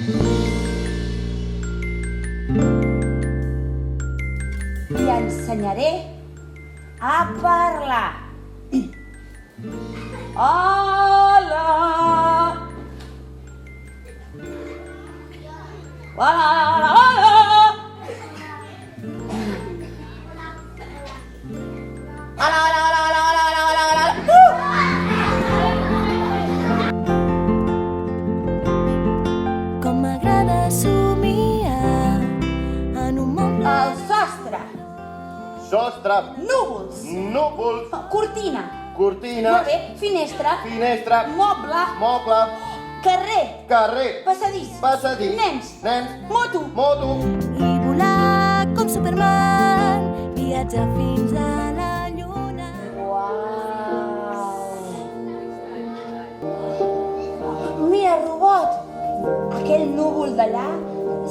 Li ensenyaré a parlar. Hola! Hola, hola, hola! Hola, hola, hola, hola, hola, hola, hola, Com m'agrada somiar en un món ple. El sostre. Sostre. Núvols. Núvols. Cortina. Cortina. Molt bé. Finestra. Finestra. Moble. Moble. Carrer. Carrer. Passadís. Passadís. Nens. Nens. Moto. Moto. I volar com Superman, viatjar fins a la lluna. Uau! Mira, robot! Aquell núvol d'allà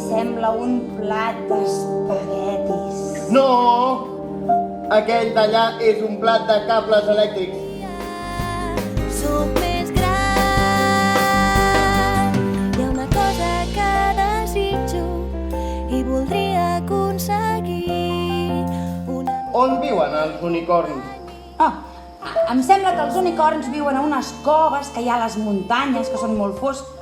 sembla un plat d'espaguetis. No! Aquell d'allà és un plat de cables elèctrics. Sóc més gran. Hi ha una cosa que desitjo i voldria aconseguir. On viuen els unicorns? Em sembla que els unicorns viuen a unes coves que hi ha a les muntanyes, que són molt fosques.